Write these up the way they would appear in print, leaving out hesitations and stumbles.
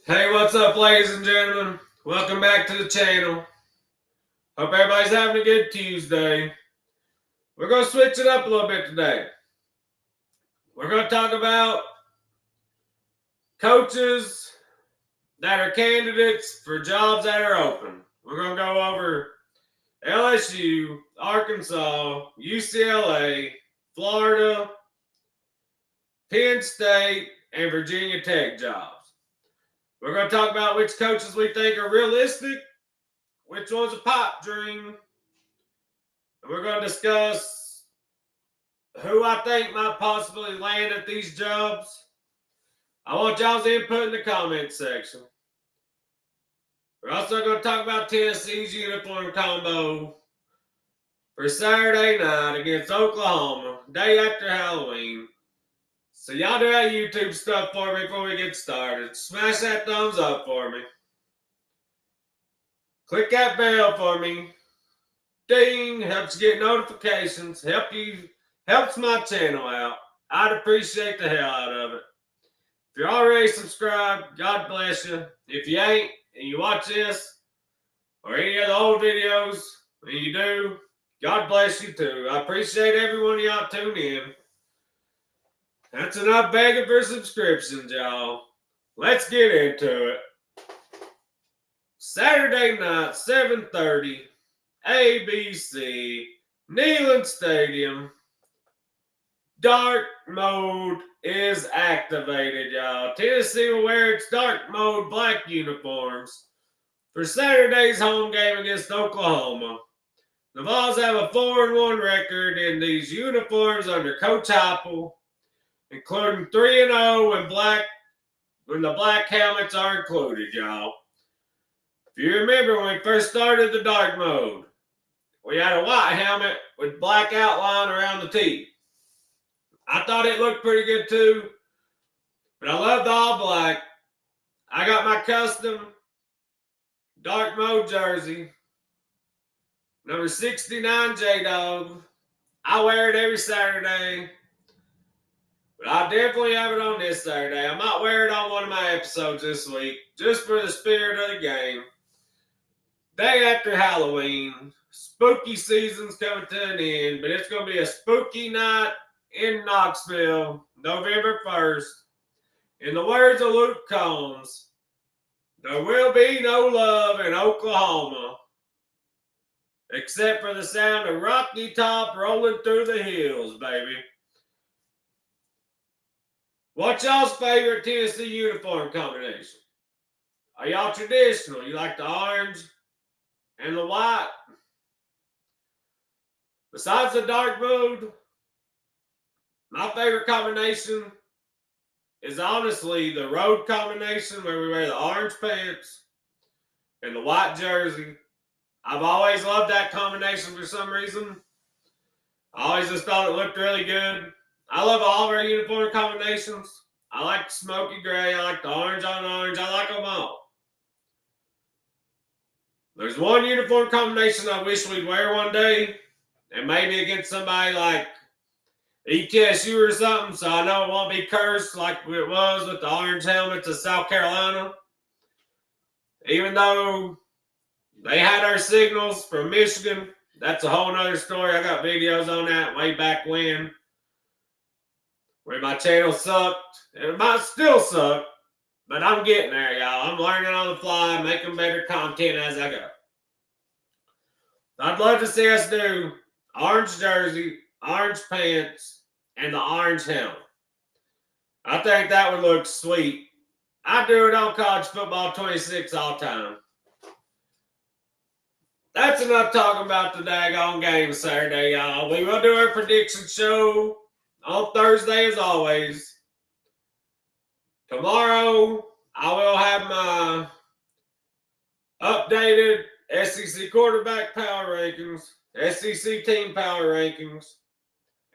Hey, what's up, ladies and gentlemen? Welcome back to the channel. Hope everybody's having a good Tuesday. We're going to switch it up a little bit today. We're going to talk about coaches that are candidates for jobs that are open. We're going to go over LSU, Arkansas, UCLA, Florida, Penn State, and Virginia Tech jobs. We're going to talk about which coaches we think are realistic, which one's a pipe dream, and we're going to discuss who I think might possibly land at these jobs. I want y'all's input in the comment section. We're also going to talk about Tennessee's uniform combo for Saturday night against Oklahoma, day after Halloween. So y'all do that YouTube stuff for me before we get started. Smash that thumbs up for me. Click that bell for me. Ding! Helps you get notifications. Helps my channel out. I'd appreciate the hell out of it. If you're already subscribed, God bless you. If you ain't and you watch this or any of the old videos and you do, God bless you too. I appreciate every one of y'all tuning in. That's enough begging for subscriptions, y'all. Let's get into it. Saturday night, 7:30, ABC, Neyland Stadium. Dark mode is activated, y'all. Tennessee will wear its dark mode black uniforms for Saturday's home game against Oklahoma. The Vols have a 4-1 record in these uniforms under Coach Heupel, including 3-0 when the black helmets are included, y'all. If you remember when we first started the dark mode, we had a white helmet with black outline around the teeth. I thought it looked pretty good too, but I love the all black. I got my custom dark mode jersey, number 69 J-Dog. I wear it every Saturday, but I definitely have it on this Saturday. I might wear it on one of my episodes this week, just for the spirit of the game. Day after Halloween, spooky season's coming to an end, but it's going to be a spooky night in Knoxville, November 1st. In the words of Luke Combs, there will be no love in Oklahoma, except for the sound of Rocky Top rolling through the hills, baby. What's y'all's favorite Tennessee uniform combination? Are y'all traditional? You like the orange and the white? Besides the dark mode, my favorite combination is honestly the road combination where we wear the orange pants and the white jersey. I've always loved that combination for some reason. I always just thought it looked really good. I love all of our uniform combinations. I like the smoky gray. I like the orange on orange. I like them all. There's one uniform combination I wish we'd wear one day, and maybe against somebody like ETSU or something, so I know it won't be cursed like it was with the orange helmets of South Carolina. Even though they had our signals from Michigan, that's a whole nother story. I got videos on that way back when, where my channel sucked. It might still suck, but I'm getting there, y'all. I'm learning on the fly, making better content as I go. I'd love to see us do orange jersey, orange pants, and the orange helmet. I think that would look sweet. I do it on College Football 26 all time. That's enough talking about the daggone game Saturday, y'all. We will do our prediction show on Thursday as always. Tomorrow, I will have my updated SEC quarterback power rankings, SEC team power rankings,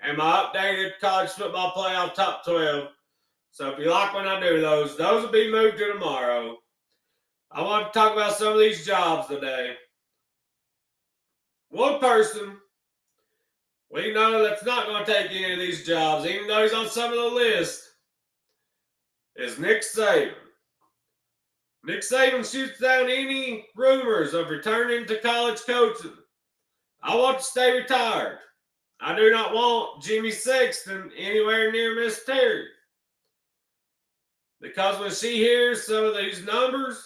and my updated college football playoff top 12. So if you like when I do those will be moved to tomorrow. I want to talk about some of these jobs today. One person we know that's not going to take any of these jobs, even though he's on some of the list, is Nick Saban. Nick Saban shoots down any rumors of returning to college coaching. I want to stay retired. I do not want Jimmy Sexton anywhere near Miss Terry. Because when she hears some of these numbers,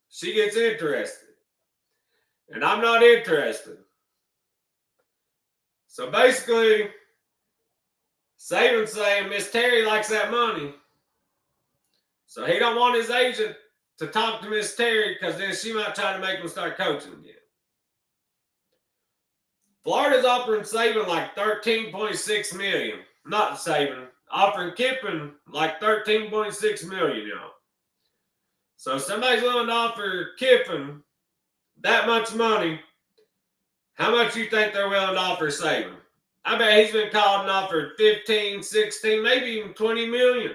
she gets interested. And I'm not interested. So basically, Saban's saying Miss Terry likes that money. So he don't want his agent to talk to Miss Terry because then she might try to make him start coaching again. Florida's offering Saban like $13.6 million. Not Saban. Offering Kiffin like $13.6 million, y'all. So if somebody's willing to offer Kiffin that much money, how much you think they're willing to offer Saban? I bet he's been called and offered 15, 16, maybe even 20 million.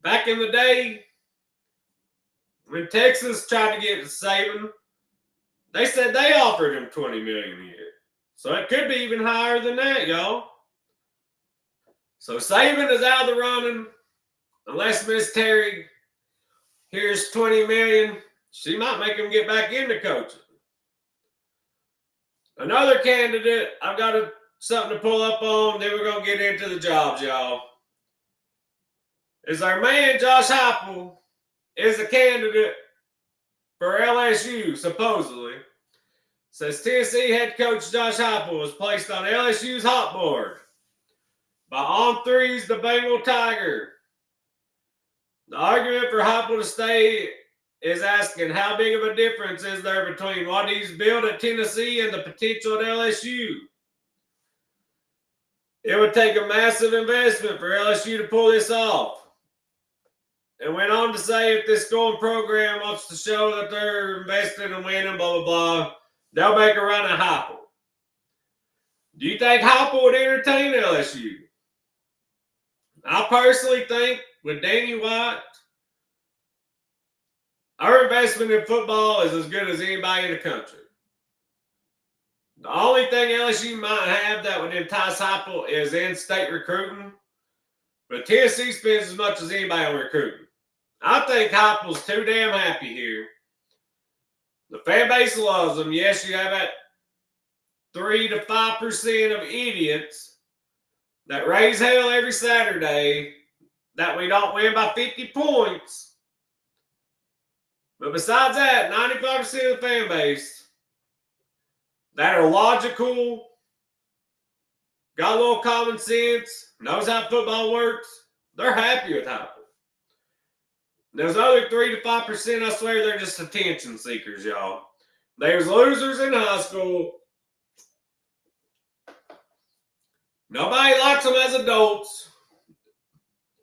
Back in the day, when Texas tried to get Saban, they said they offered him 20 million a year. So it could be even higher than that, y'all. So Saban is out of the running. Unless Miss Terry here's 20 million, she might make him get back into coaching. Another candidate, I've got something to pull up on, then we're going to get into the jobs, y'all. Is our man Josh Heupel is a candidate for LSU, supposedly. Says Tennessee head coach Josh Heupel was placed on LSU's hot board by On3's the Bengal Tiger. The argument for Heupel to stay is asking how big of a difference is there between what he's built at Tennessee and the potential at LSU. It would take a massive investment for LSU to pull this off. And went on to say if this scoring program wants to show that they're invested in winning, blah, blah, blah, they'll make a run at Heupel. Do you think Heupel would entertain LSU? I personally think with Danny White, our investment in football is as good as anybody in the country. The only thing LSU might have that would entice Heupel is in-state recruiting. But Tennessee spends as much as anybody on recruiting. I think Heupel's too damn happy here. The fan base loves him. Yes, you have that 3 to 5% of idiots that raise hell every Saturday that we don't win by 50 points. But besides that, 95% of the fan base that are logical, got a little common sense, knows how football works, they're happy with Heupel. There's other 3 to 5%, I swear they're just attention seekers, y'all. They was losers in high school. Nobody likes them as adults.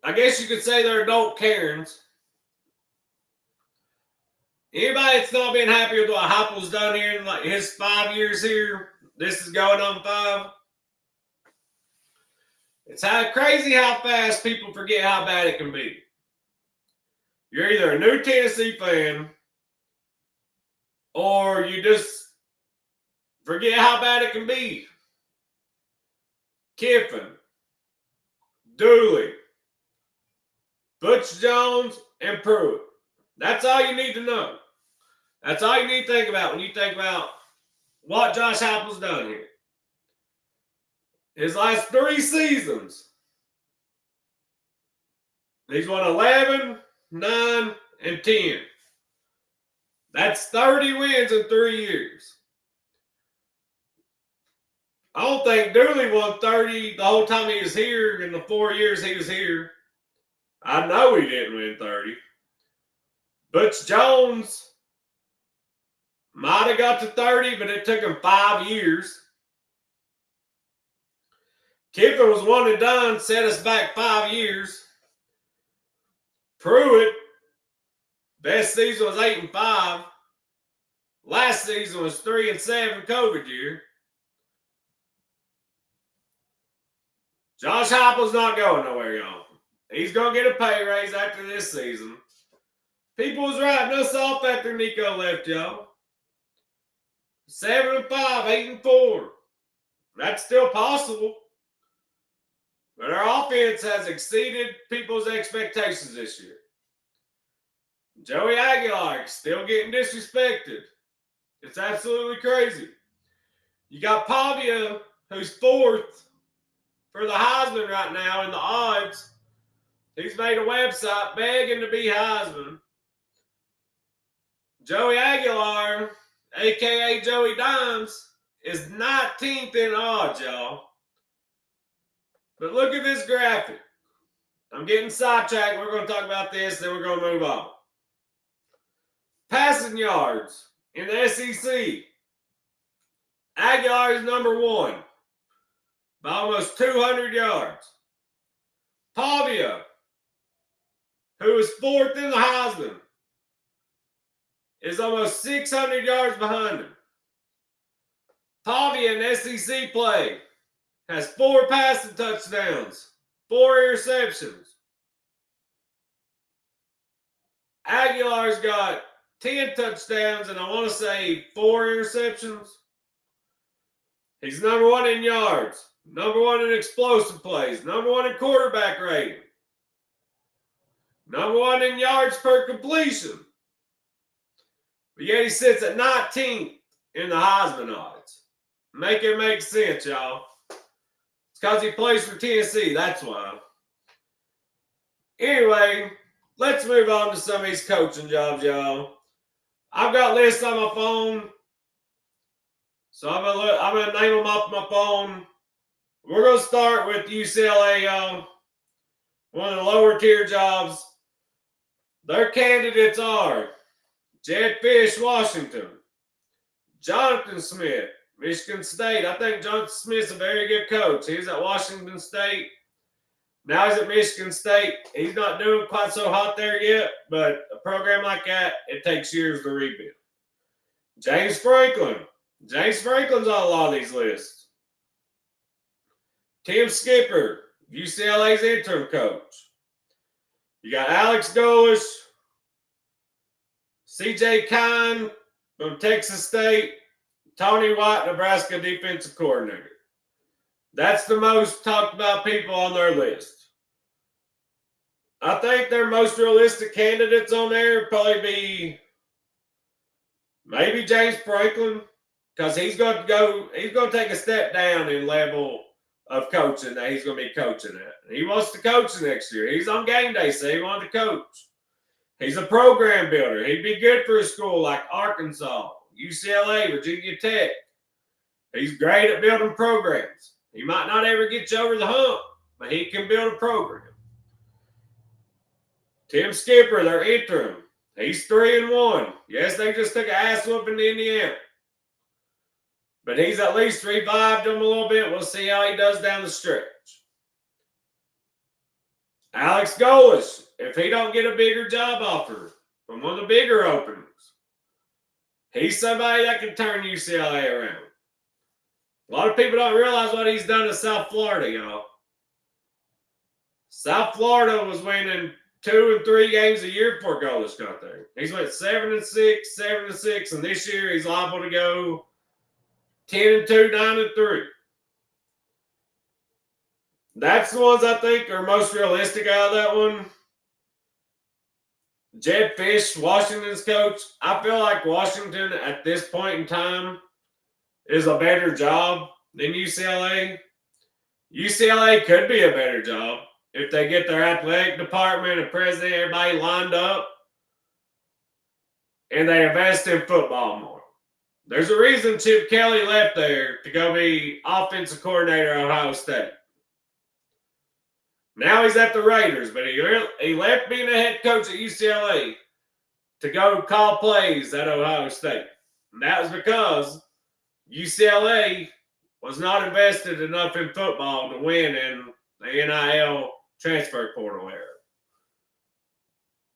I guess you could say they're adult Karens. Anybody that's not been happy with what Heupel's done here in like his 5 years here, this is going on 5. It's crazy how fast people forget how bad it can be. You're either a new Tennessee fan or you just forget how bad it can be. Kiffin, Dooley, Butch Jones, and Pruitt. That's all you need to know. That's all you need to think about when you think about what Josh Heupel's done here. His last 3 seasons, he's won 11, 9, and 10. That's 30 wins in 3 years. I don't think Dooley won 30 the whole time he was here in the 4 years he was here. I know he didn't win 30. Butch Jones might have got to 30, but it took him 5 years. Kiffin was one and done, set us back 5 years. Pruitt, best season was 8-5. Last season was 3-7 COVID year. Josh Heupel's not going nowhere, y'all. He's going to get a pay raise after this season. People was writing us off after Nico left, y'all. 7-5, 8-4. That's still possible. But our offense has exceeded people's expectations this year. Joey Aguilar still getting disrespected. It's absolutely crazy. You got Pavia, who's fourth for the Heisman right now in the odds. He's made a website begging to be Heisman. Joey Aguilar, a.k.a. Joey Dimes, is 19th in odds, y'all. But look at this graphic. I'm getting sidetracked. We're going to talk about this, then we're going to move on. Passing yards in the SEC. Aguilar is number one by almost 200 yards. Pavia, who is fourth in the Heisman, is almost 600 yards behind him. Pavia in SEC play has 4 passing touchdowns, 4 interceptions. Aguilar's got 10 touchdowns and I want to say 4 interceptions. He's number one in yards, number one in explosive plays, number one in quarterback rating, number one in yards per completion. But yet he sits at 19th in the Heisman odds. Make it make sense, y'all. It's because he plays for Tennessee. That's why. Anyway, let's move on to some of these coaching jobs, y'all. I've got lists on my phone. So I'm gonna name them off my phone. We're gonna start with UCLA, y'all. One of the lower tier jobs. Their candidates are Jedd Fisch, Washington. Jonathan Smith, Michigan State. I think Jonathan Smith's a very good coach. He was at Washington State. Now he's at Michigan State. He's not doing quite so hot there yet, but a program like that, it takes years to rebuild. James Franklin. James Franklin's on a lot of these lists. Tim Skipper, UCLA's interim coach. You got Alex Golesh, C.J. Kine from Texas State, Tony White, Nebraska defensive coordinator. That's the most talked about people on their list. I think their most realistic candidates on there would probably be maybe James Franklin, because he's going to take a step down in level of coaching that he's going to be coaching at. He wants to coach next year. He's on game day, so he wanted to coach. He's a program builder. He'd be good for a school like Arkansas, UCLA, Virginia Tech. He's great at building programs. He might not ever get you over the hump, but he can build a program. Tim Skipper, their interim. He's 3-1. Yes, they just took an ass whooping to Indiana. But he's at least revived them a little bit. We'll see how he does down the stretch. Alex Golesh, if he don't get a bigger job offer from one of the bigger openings, he's somebody that can turn UCLA around. A lot of people don't realize what he's done to South Florida, y'all. South Florida was winning 2 and 3 games a year before Golesh got there. He's went 7-6, 7-6, and this year he's liable to go 10-2, 9-3. That's the ones I think are most realistic out of that one. Jedd Fisch, Washington's coach. I feel like Washington at this point in time is a better job than UCLA. UCLA could be a better job if they get their athletic department and president, everybody lined up, and they invest in football more. There's a reason Chip Kelly left there to go be offensive coordinator at Ohio State. Now he's at the Raiders, but he left being a head coach at UCLA to go call plays at Ohio State. And that was because UCLA was not invested enough in football to win in the NIL transfer portal era.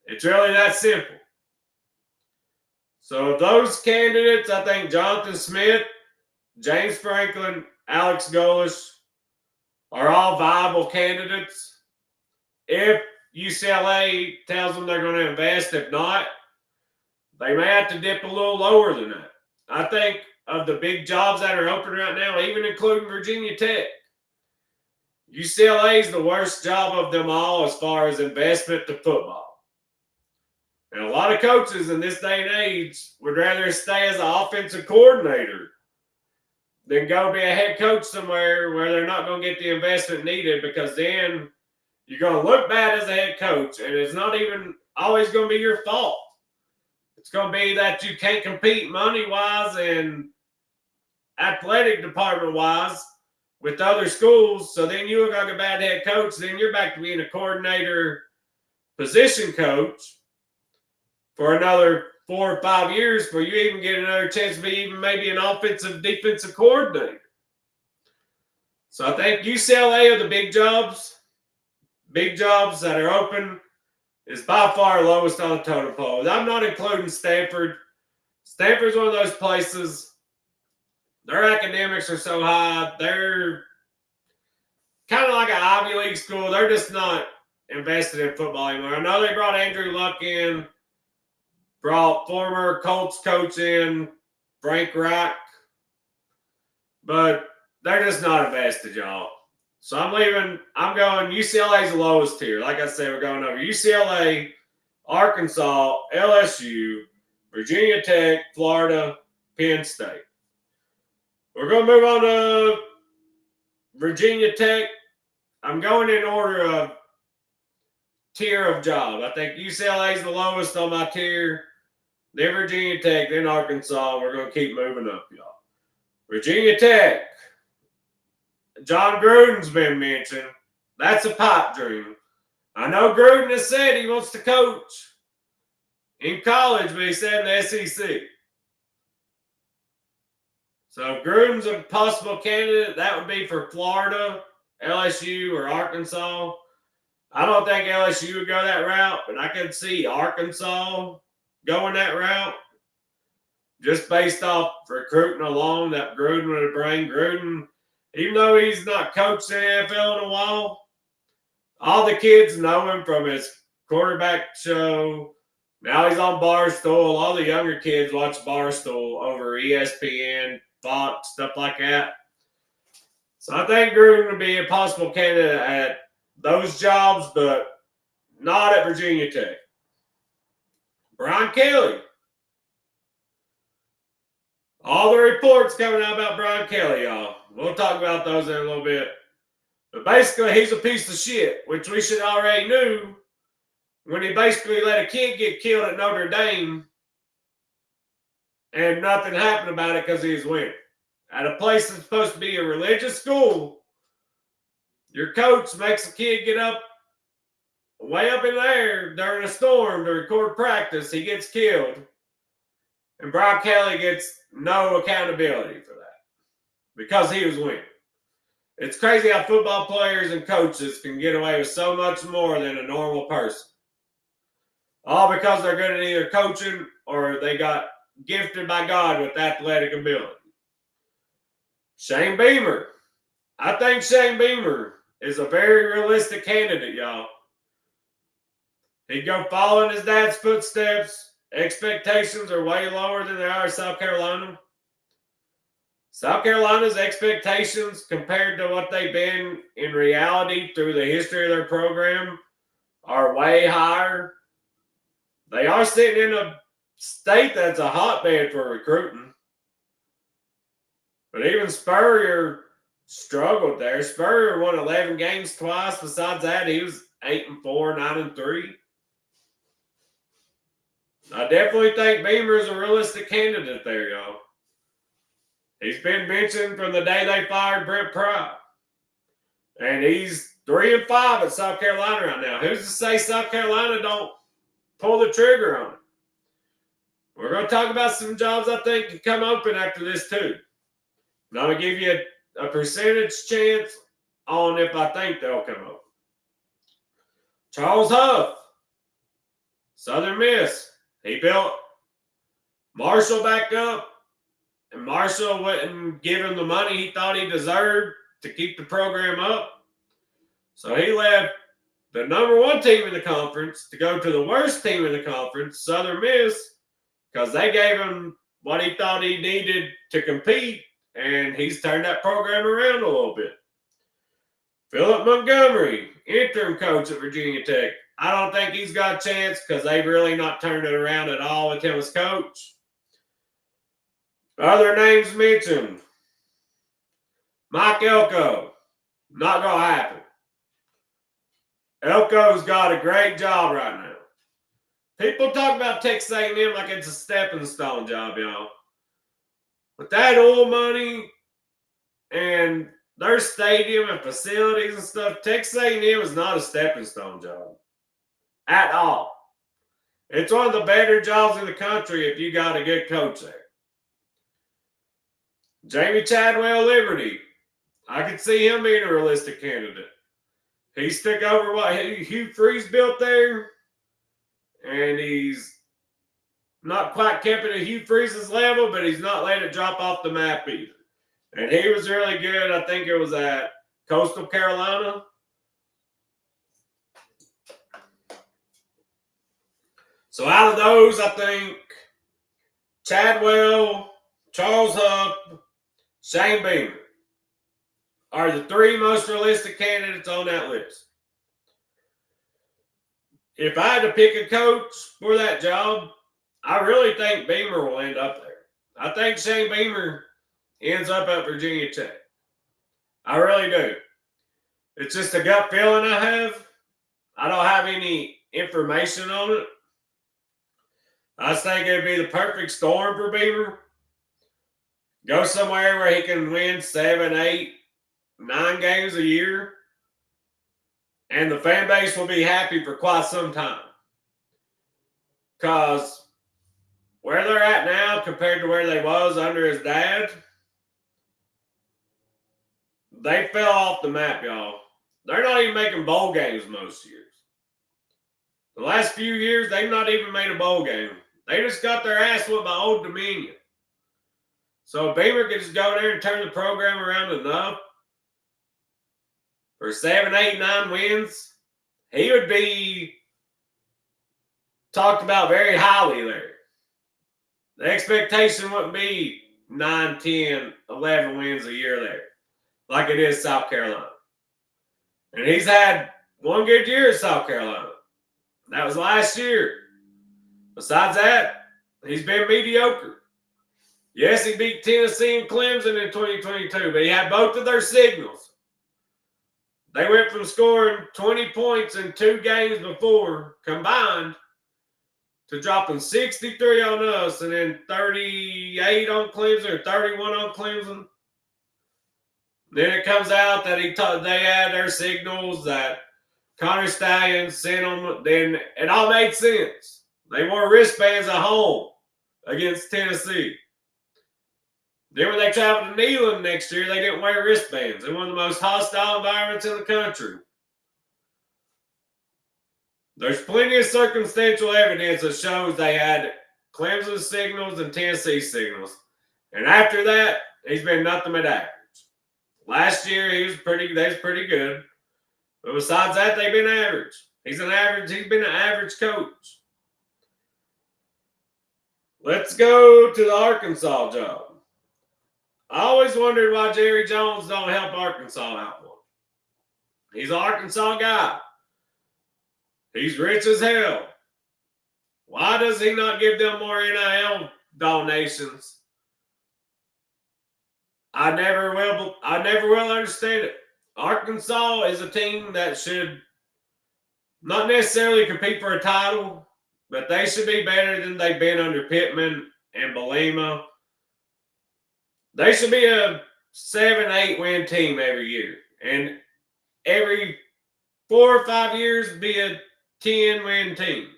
It's really that simple. So those candidates, I think Jonathan Smith, James Franklin, Alex Golesh are all viable candidates. If UCLA tells them they're going to invest, if not, they may have to dip a little lower than that. I think of the big jobs that are open right now, even including Virginia Tech, UCLA is the worst job of them all as far as investment to football. And a lot of coaches in this day and age would rather stay as an offensive coordinator than go be a head coach somewhere where they're not going to get the investment needed, because then you're going to look bad as a head coach, and it's not even always going to be your fault. It's going to be that you can't compete money-wise and athletic department-wise with other schools. So then you look like a bad head coach. Then you're back to being a coordinator, position coach for another 4 or 5 years before you even get another chance to be even maybe an offensive, defensive coordinator. So I think UCLA are the big jobs that are open, is by far lowest on the totem pole. I'm not including Stanford. Stanford's one of those places, their academics are so high. They're kind of like an Ivy League school. They're just not invested in football anymore. I know they brought Andrew Luck in, brought former Colts coach in, Frank Reich, but they're just not invested, y'all. So I'm going UCLA's the lowest tier. Like I said, we're going over UCLA, Arkansas, LSU, Virginia Tech, Florida, Penn State. We're going to move on to Virginia Tech. I'm going in order of tier of job. I think UCLA is the lowest on my tier. Then Virginia Tech, then Arkansas. We're going to keep moving up, y'all. Virginia Tech. John Gruden's been mentioned. That's a pipe dream. I know Gruden has said he wants to coach in college, but he said in the SEC. So if Gruden's a possible candidate, that would be for Florida, LSU, or Arkansas. I don't think LSU would go that route, but I could see Arkansas going that route just based off recruiting alone that Gruden would bring. Gruden, even though he's not coached in the NFL in a while, all the kids know him from his quarterback show. Now he's on Barstool. All the younger kids watch Barstool over ESPN, Fox, stuff like that. So I think Gruden would be a possible candidate at those jobs, but not at Virginia Tech. Brian Kelly. All the reports coming out about Brian Kelly, y'all. We'll talk about those in a little bit. But basically, he's a piece of shit, which we should already knew when he basically let a kid get killed at Notre Dame and nothing happened about it because he was winning. At a place that's supposed to be a religious school, your coach makes a kid get up way up in the air during a storm to record practice. He gets killed. And Brian Kelly gets no accountability for that because he was winning. It's crazy how football players and coaches can get away with so much more than a normal person. All because they're good at either coaching or they got gifted by God with athletic ability. Shane Beamer. I think Shane Beamer is a very realistic candidate, y'all. He'd go follow in his dad's footsteps. Expectations are way lower than they are in South Carolina. South Carolina's expectations compared to what they've been in reality through the history of their program are way higher. They are sitting in a state that's a hotbed for recruiting. But even Spurrier struggled there. Spurrier won 11 games twice. Besides that, he was 8-4, 9-3. I definitely think Beamer is a realistic candidate there, y'all. He's been mentioned from the day they fired Brent Pry. And he's 3-5 at South Carolina right now. Who's to say South Carolina don't pull the trigger on it? We're going to talk about some jobs I think can come open after this too. And I'm going to give you a percentage chance on if I think they'll come open. Charles Huff, Southern Miss. He built Marshall back up, and Marshall wouldn't give him the money he thought he deserved to keep the program up. So he left the number one team in the conference to go to the worst team in the conference, Southern Miss, because they gave him what he thought he needed to compete, and he's turned that program around a little bit. Philip Montgomery, interim coach at Virginia Tech. I don't think he's got a chance because they've really not turned it around at all with him as coach. Other names mentioned. Mike Elko. Not going to happen. Elko's got a great job right now. People talk about Texas A&M like it's a stepping stone job, y'all. With that oil money and their stadium and facilities and stuff, Texas A&M is not a stepping stone job at all. It's one of the better jobs in the country if you got a good coach there. Jamie Chadwell Liberty. I could see him being a realistic candidate. He took over what Hugh Freeze built there, and he's not quite kept it at Hugh Freeze's level, but he's not let it drop off the map either. And he was really good. I think it was at Coastal Carolina. So out of those, I think Chadwell, Charles Huff, Shane Beamer are the three most realistic candidates on that list. If I had to pick a coach for that job, I really think Beamer will end up there. I think Shane Beamer ends up at Virginia Tech. I really do. It's just a gut feeling I have. I don't have any information on it. I just think it'd be the perfect storm for Beamer. Go somewhere where he can win 7, 8, 9 games a year. And the fan base will be happy for quite some time. Because where they're at now compared to where they was under his dad, they fell off the map, y'all. They're not even making bowl games most years. The last few years, they've not even made a bowl game. They just got their ass whooped by Old Dominion. So if Beamer could just go there and turn the program around enough for 7, 8, 9 wins, he would be talked about very highly there. The expectation wouldn't be 9, 10, 11 wins a year there, like it is South Carolina. And he's had one good year at South Carolina. That was last year. Besides that, he's been mediocre. Yes, he beat Tennessee and Clemson in 2022, but he had both of their signals. They went from scoring 20 points in 2 games before combined to dropping 63 on us and then 38 on Clemson or 31 on Clemson. Then it comes out that they had their signals that Connor Stallions sent them. Then it all made sense. They wore wristbands at home against Tennessee. Then when they traveled to Neyland next year, they didn't wear wristbands in one of the most hostile environments in the country. There's plenty of circumstantial evidence that shows they had Clemson signals and Tennessee signals. And after that, he's been nothing but average. Last year, they was pretty good. But besides that, they've been average. He's been an average coach. Let's go to the Arkansas job. I always wondered why Jerry Jones don't help Arkansas out more. He's an Arkansas guy. He's rich as hell. Why does he not give them more NIL donations? I never will understand it. Arkansas is a team that should not necessarily compete for a title, but they should be better than they've been under Pittman and Bielema. They should be a 7, 8 win team every year. And every 4 or 5 years be a 10 win team.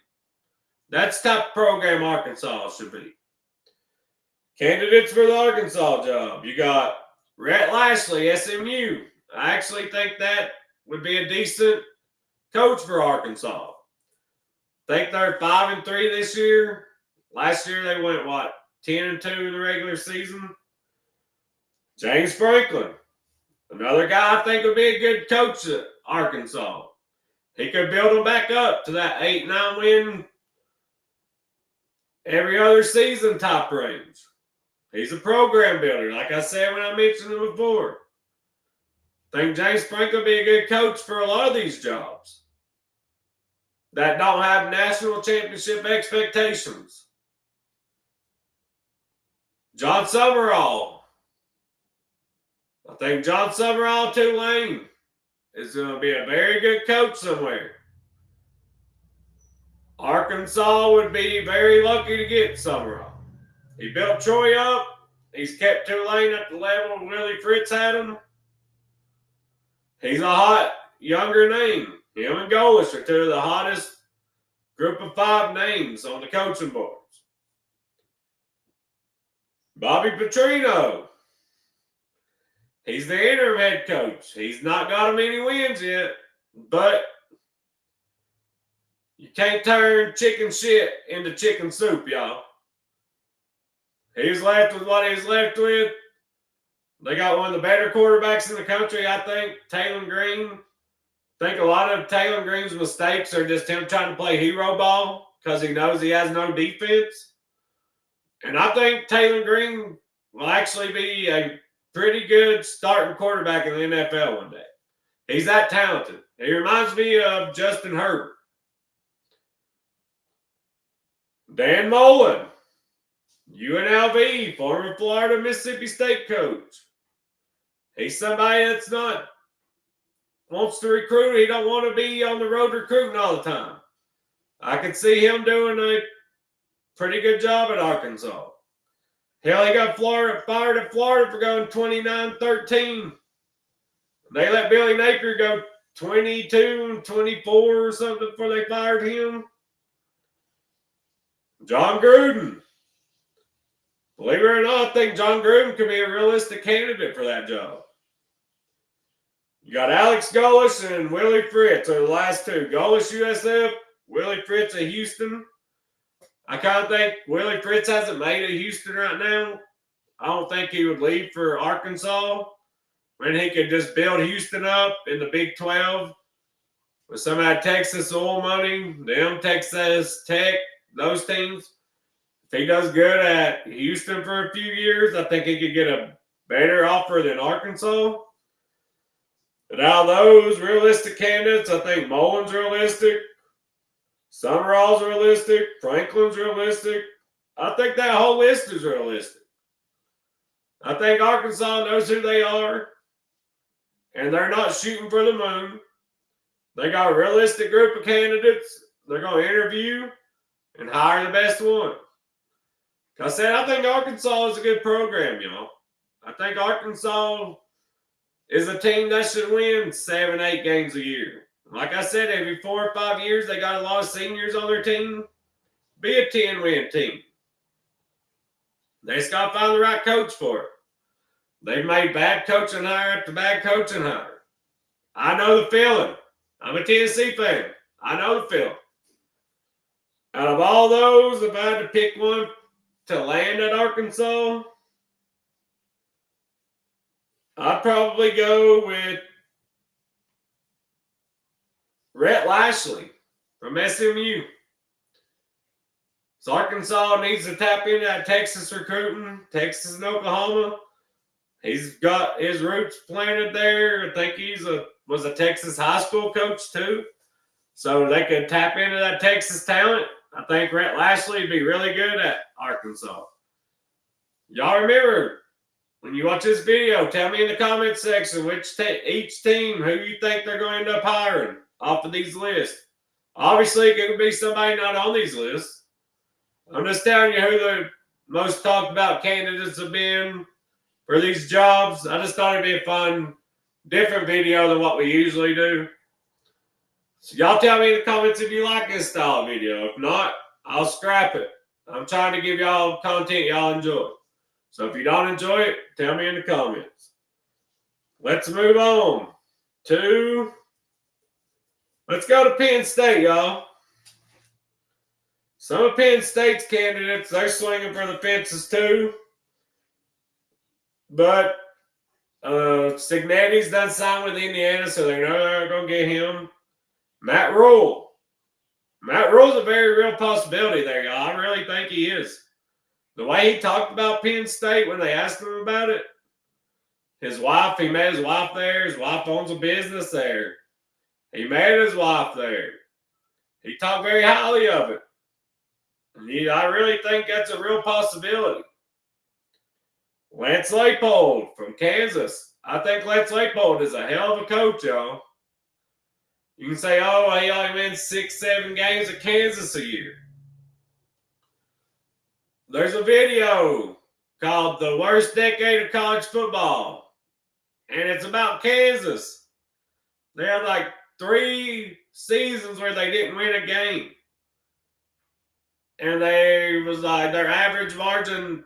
That's the type of program Arkansas should be. Candidates for the Arkansas job. You got Rhett Lashley, SMU. I actually think that would be a decent coach for Arkansas. I think they're 5-3 this year. Last year they went, 10-2 in the regular season. James Franklin, another guy I think would be a good coach at Arkansas. He could build them back up to that 8, 9 win every other season top range. He's a program builder, like I said when I mentioned him before. I think James Franklin would be a good coach for a lot of these jobs. that don't have national championship expectations. John Summerall. I think John Summerall, Tulane, is going to be a very good coach somewhere. Arkansas would be very lucky to get Summerall. He built Troy up. He's kept Tulane at the level Willie Fritz had him. He's a hot, younger name. Him and Golesh are two of the hottest group of 5 names on the coaching boards. Bobby Petrino. He's the interim head coach. He's not got him any wins yet, but you can't turn chicken shit into chicken soup, y'all. He's left with what he's left with. They got one of the better quarterbacks in the country, I think, Taylor Green. I think a lot of Taylor Green's mistakes are just him trying to play hero ball because he knows he has no defense. And I think Taylor Green will actually be a pretty good starting quarterback in the NFL one day. He's that talented. He reminds me of Justin Herbert. Dan Mullen, UNLV, former Florida Mississippi State coach. He's somebody that's not wants to recruit. He don't want to be on the road recruiting all the time. I could see him doing a pretty good job at Arkansas. Hell, he got fired at Florida for going 29-13. They let Billy Napier go 22-24 or something before they fired him. John Gruden. Believe it or not, I think John Gruden could be a realistic candidate for that job. You got Alex Golesh and Willie Fritz are the last two. Golesh, USF, Willie Fritz of Houston. I kind of think Willie Fritz hasn't made it Houston right now. I don't think he would leave for Arkansas when he could just build Houston up in the Big 12 with some of that Texas oil money, them Texas Tech, those teams. If he does good at Houston for a few years, I think he could get a better offer than Arkansas. But out of those realistic candidates, I think Mullen's realistic. Summerall's realistic. Franklin's realistic. I think that whole list is realistic. I think Arkansas knows who they are, and they're not shooting for the moon. They got a realistic group of candidates. They're going to interview and hire the best one. Like I said, I think Arkansas is a good program, y'all. I think Arkansas is a team that should win 7-8 games a year. Like I said, every 4 or 5 years, they got a lot of seniors on their team. Be a 10-win team. They just got to find the right coach for it. They've made bad coaching hire after bad coaching hire. I know the feeling. I'm a Tennessee fan. I know the feeling. Out of all those, if I had to pick one to land at Arkansas, I'd probably go with Rhett Lashley from SMU. So Arkansas needs to tap into that Texas recruiting, Texas and Oklahoma. He's got his roots planted there. I think was a Texas high school coach too. So they could tap into that Texas talent. I think Rhett Lashley would be really good at Arkansas. Y'all remember, when you watch this video, tell me in the comment section each team, who you think they're going to end up hiring off of these lists. Obviously, it could be somebody not on these lists. I'm just telling you who the most talked about candidates have been for these jobs. I just thought it'd be a fun, different video than what we usually do. So y'all tell me in the comments if you like this style of video. If not, I'll scrap it. I'm trying to give y'all content y'all enjoy. So if you don't enjoy it, tell me in the comments. Let's move on to, let's go to Penn State, y'all. Some of Penn State's candidates, they're swinging for the fences too. But Cignetti's done sign with Indiana, so they know they're going to get him. Matt Rhule. Matt Rule's a very real possibility there, y'all. I really think he is. The way he talked about Penn State when they asked him about it, his wife, he met his wife there. His wife owns a business there. He met his wife there. He talked very highly of it. And I really think that's a real possibility. Lance Leipold from Kansas. I think Lance Leipold is a hell of a coach, y'all. You can say, oh, he only wins 6, 7 games at Kansas a year. There's a video called The Worst Decade of College Football, and it's about Kansas. They had like 3 seasons where they didn't win a game. And they was like their average margin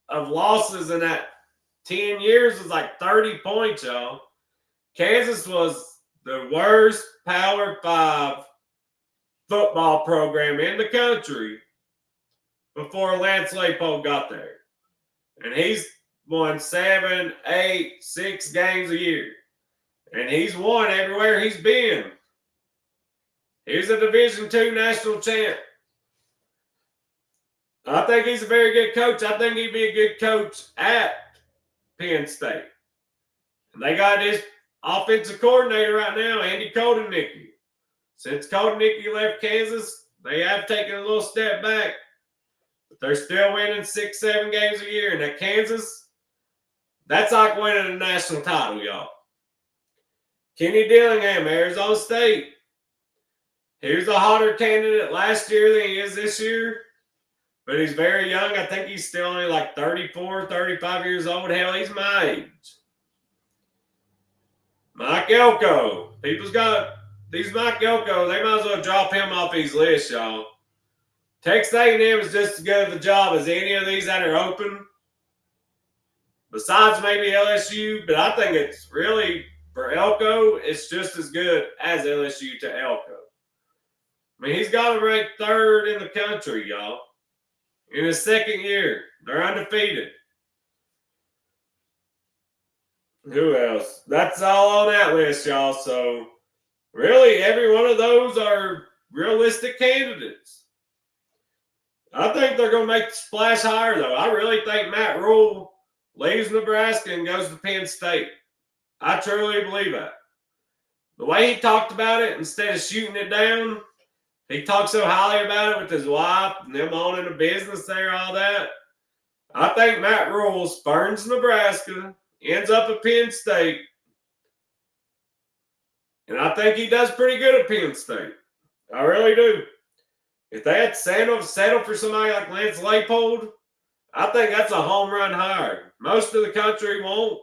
of losses in that 10 years was like 30 points, y'all. Kansas was the worst Power 5 football program in the country before Lance Leipold got there. And he's won 7, 8, 6 games a year. And he's won everywhere he's been. He's a Division II national champ. I think he's a very good coach. I think he'd be a good coach at Penn State. And they got his offensive coordinator right now, Andy Kotelnicki. Since Kotelnicki left Kansas, they have taken a little step back. But they're still winning 6, 7 games a year. And at Kansas, that's like winning a national title, y'all. Kenny Dillingham, Arizona State. He was a hotter candidate last year than he is this year. But he's very young. I think he's still only like 34, 35 years old. Hell, he's my age. Mike Elko. People's got these Mike Elko. They might as well drop him off these lists, y'all. Texas A&M is just as good of a job as any of these that are open. Besides maybe LSU. But I think it's really, for Elko, it's just as good as LSU to Elko. I mean, he's got to rank 3rd in the country, y'all. In his 2nd year, they're undefeated. Who else? That's all on that list, y'all. So, really, every one of those are realistic candidates. I think they're going to make the splash higher, though. I really think Matt Rhule leaves Nebraska and goes to Penn State. I truly believe that. The way he talked about it, instead of shooting it down, he talked so highly about it with his wife and them owning a business there, all that. I think Matt Rhule spurns Nebraska, ends up at Penn State. And I think he does pretty good at Penn State. I really do. If they had to settle for somebody like Lance Leipold, I think that's a home run hire. Most of the country won't,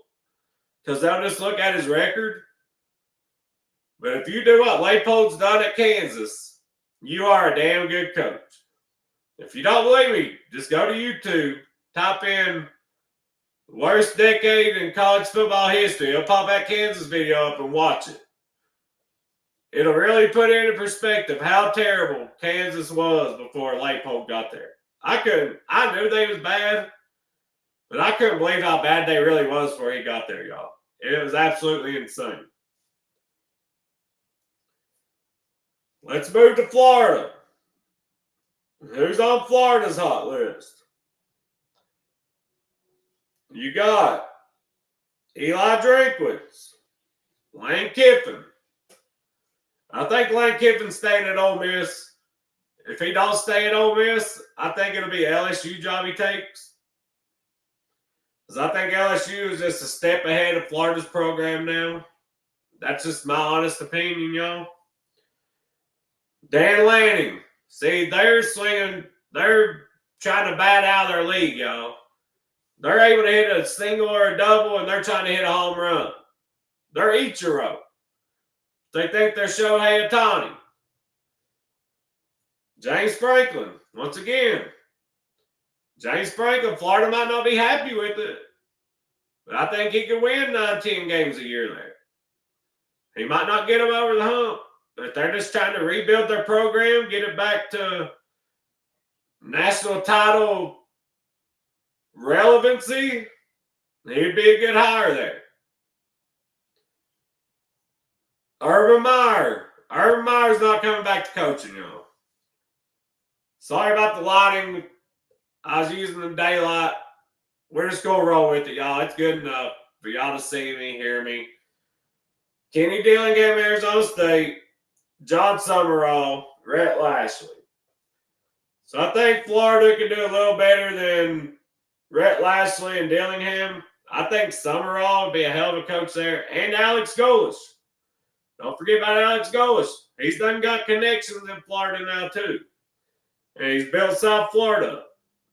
because they'll just look at his record. But if you do what Leipold's done at Kansas, you are a damn good coach. If you don't believe me, just go to YouTube, type in worst decade in college football history. It'll pop that Kansas video up and watch it. It'll really put into perspective how terrible Kansas was before Leipold got there. I knew they was bad, but I couldn't believe how bad they really was before he got there, y'all. It was absolutely insane. Let's move to Florida. Who's on Florida's hot list? You got Eli Drinkwitz, Lane Kiffin. I think Lane Kiffin's staying at Ole Miss. If he don't stay at Ole Miss, I think it'll be LSU job he takes. Because I think LSU is just a step ahead of Florida's program now. That's just my honest opinion, y'all. Dan Lanning. See, they're swinging. They're trying to bat out of their league, y'all. They're able to hit a single or a double, and they're trying to hit a home run. They're Ichiro. They think they're Shohei Ohtani. James Franklin. Once again, James Franklin, Florida might not be happy with it, but I think he could win 9, 10 games a year there. He might not get them over the hump. But they're just trying to rebuild their program, get it back to national title relevancy. He'd be a good hire there. Urban Meyer. Urban Meyer's not coming back to coaching, y'all. Sorry about the lighting. I was using the daylight. We're just going to roll with it, y'all. It's good enough for y'all to see me, hear me. Kenny Dillingham, Arizona State. John Summerall, Rhett Lashlee. So I think Florida can do a little better than Rhett Lashlee and Dillingham. I think Summerall would be a hell of a coach there. And Alex Golesh. Don't forget about Alex Golesh. He's done got connections in Florida now, too. And he's built South Florida.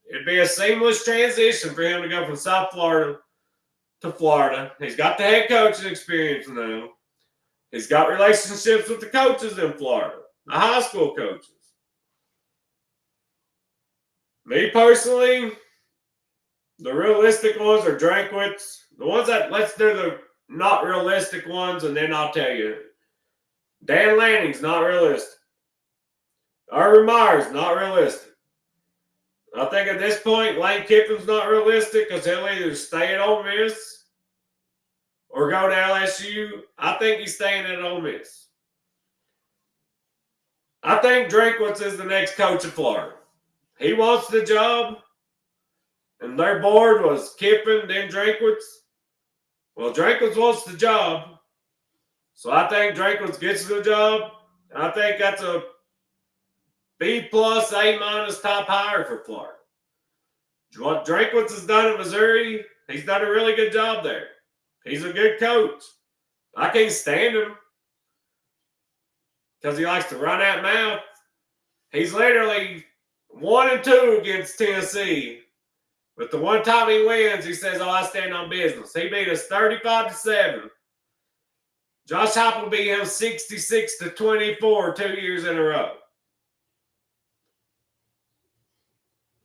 It'd be a seamless transition for him to go from South Florida to Florida. He's got the head coaching experience now. He's got relationships with the coaches in Florida, the high school coaches. Me personally, the realistic ones are Drinkwitz. The ones that, let's do the not realistic ones, and then I'll tell you. Dan Lanning's not realistic. Urban Meyer's not realistic. I think at this point, Lane Kiffin's not realistic because he'll either stay at Ole Miss or go to LSU. I think he's staying at Ole Miss. I think Drinkwitz is the next coach of Florida. He wants the job, and their board was Kiffin, then Drinkwitz. Well, Drinkwitz wants the job, so I think Drinkwitz gets the job. I think that's a B+, A- top hire for Florida. What Drinkwitz has done at Missouri, he's done a really good job there. He's a good coach. I can't stand him because he likes to run that mouth. He's literally 1-2 against Tennessee. But the one time he wins, he says, "Oh, I stand on business." He beat us 35-7. Josh Heupel beat him 66-24 2 years in a row.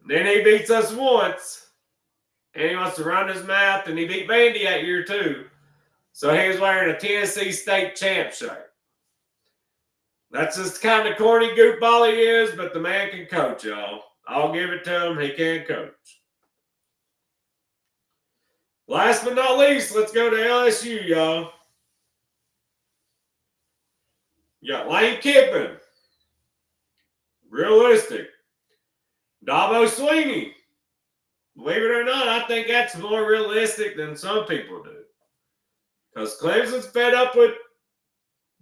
Then he beats us once, and he wants to run his mouth, and he beat Vandy that year too. So he was wearing a Tennessee State champ shirt. That's just the kind of corny goofball he is, but the man can coach, y'all. I'll give it to him. He can coach. Last but not least, let's go to LSU, y'all. You got Lane Kiffin. Realistic. Dabo Swinney. Believe it or not, I think that's more realistic than some people do. Because Clemson's fed up with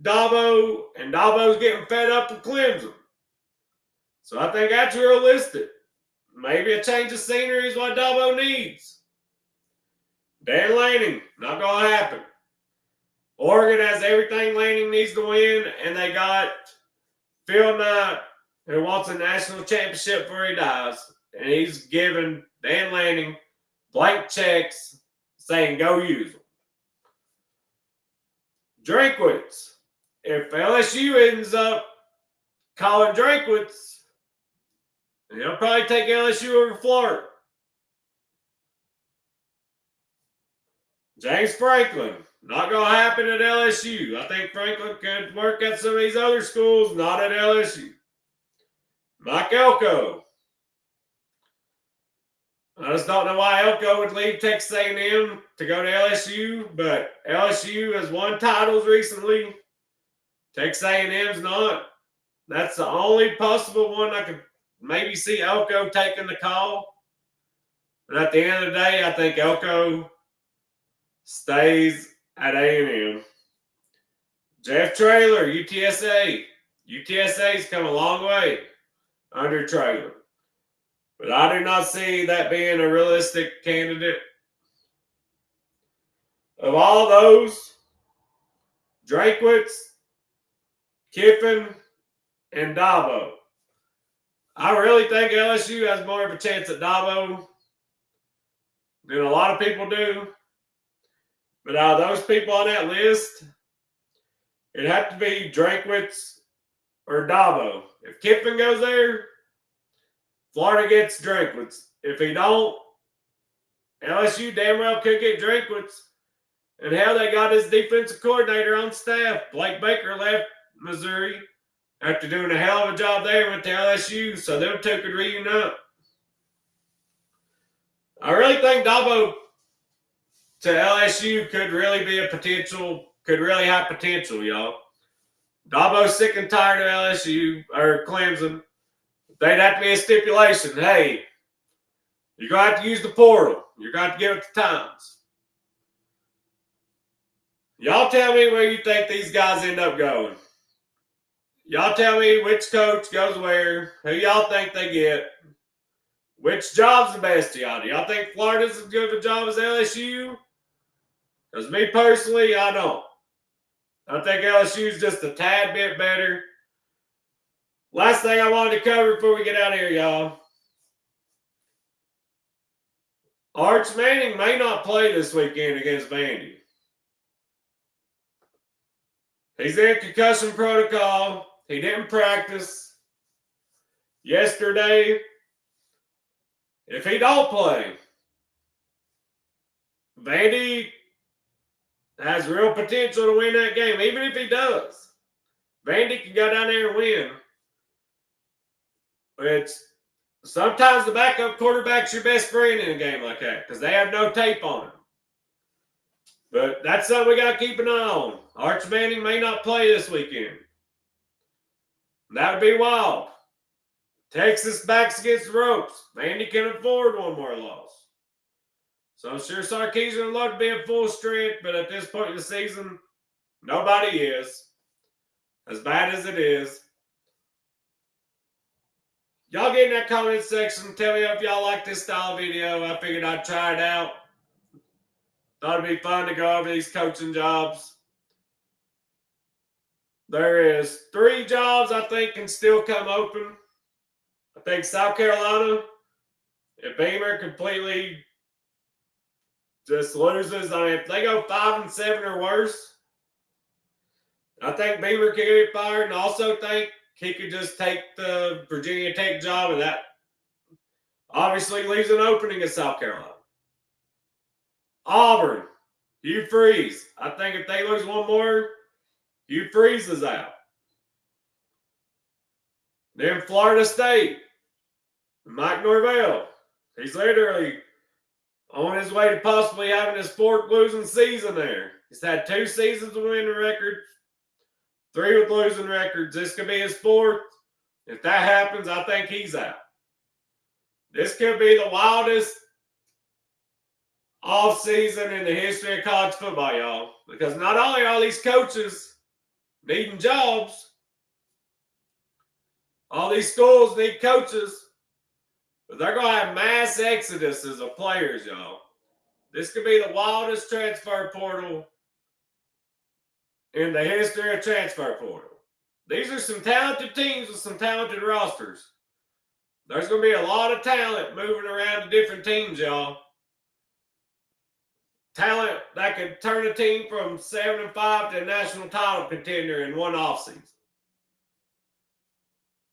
Dabo, and Dabo's getting fed up with Clemson. So I think that's realistic. Maybe a change of scenery is what Dabo needs. Dan Lanning, not going to happen. Oregon has everything Lanning needs to win, and they got Phil Knight, who wants a national championship before he dies. And he's giving Dan Lanning blank checks saying, "Go use them." Drinkwitz. If LSU ends up calling Drinkwitz, he'll probably take LSU over Florida. James Franklin. Not going to happen at LSU. I think Franklin could work at some of these other schools, not at LSU. Mike Elko. I just don't know why Elko would leave Texas A&M to go to LSU, but LSU has won titles recently. Texas A&M's not. That's the only possible one I could maybe see Elko taking the call. But at the end of the day, I think Elko stays at A&M. Jeff Traylor, UTSA. UTSA's come a long way under Traylor. But I do not see that being a realistic candidate. Of all those, Drinkwitz, Kiffin, and Dabo. I really think LSU has more of a chance at Dabo than a lot of people do. But out of those people on that list, it'd have to be Drinkwitz or Dabo. If Kiffin goes there, Florida gets Drinkwitz. If he don't, LSU damn well could get Drinkwitz. And hell, they got his defensive coordinator on staff. Blake Baker left Missouri after doing a hell of a job there with the LSU, so them two could reunite. I really think Dabo to LSU could really be could really have potential, y'all. Dabo's sick and tired of LSU or Clemson. They'd have to be a stipulation. Hey, you're going to have to use the portal. You're going to have to give it the times. Y'all tell me where you think these guys end up going. Y'all tell me which coach goes where, who y'all think they get, which job's the best to y'all. Do y'all think Florida's as good of a job as LSU? Because me personally, I don't. I think LSU's just a tad bit better. Last thing I wanted to cover before we get out of here, y'all. Arch Manning may not play this weekend against Vandy. He's in concussion protocol. He didn't practice yesterday. If he don't play, Vandy has real potential to win that game. Even if he does, Vandy can go down there and win. It's sometimes the backup quarterback's your best friend in a game like that because they have no tape on him. But that's something we got to keep an eye on. Arch Manning may not play this weekend. That would be wild. Texas backs against the ropes. Vandy can afford one more loss. So I'm sure Sarkisian would love to be at full strength, but at this point in the season, nobody is. As bad as it is. Y'all get in that comment section. Tell me if y'all like this style video. I figured I'd try it out. Thought it'd be fun to go over these coaching jobs. There is 3 jobs I think can still come open. I think South Carolina, if Beamer completely just loses, I mean, if they go 5-7 or worse, I think Beamer can get fired, and also think he could just take the Virginia Tech job, and that obviously leaves an opening at South Carolina. Auburn, Hugh Freeze. I think if they lose one more, Hugh Freeze is out. Then Florida State, Mike Norvell. He's literally on his way to possibly having his 4th losing season there. He's had 2 seasons with winning records, 3 with losing records. This could be his 4th. If that happens, I think he's out. This could be the wildest offseason in the history of college football, y'all. Because not only are these coaches needing jobs, all these schools need coaches, but they're going to have mass exoduses of players, y'all. This could be the wildest transfer portal in the history of transfer portal. These are some talented teams with some talented rosters. There's going to be a lot of talent moving around to different teams, y'all. Talent that could turn a team from 7-5 to a national title contender in one offseason.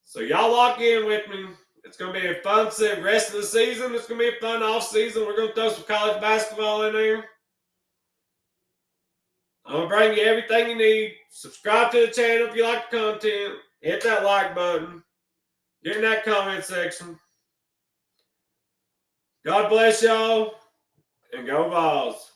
So y'all lock in with me. It's going to be a fun rest of the season. It's going to be a fun offseason. We're going to throw some college basketball in there. I'm going to bring you everything you need. Subscribe to the channel if you like the content. Hit that like button. Get in that comment section. God bless y'all, and go Vols.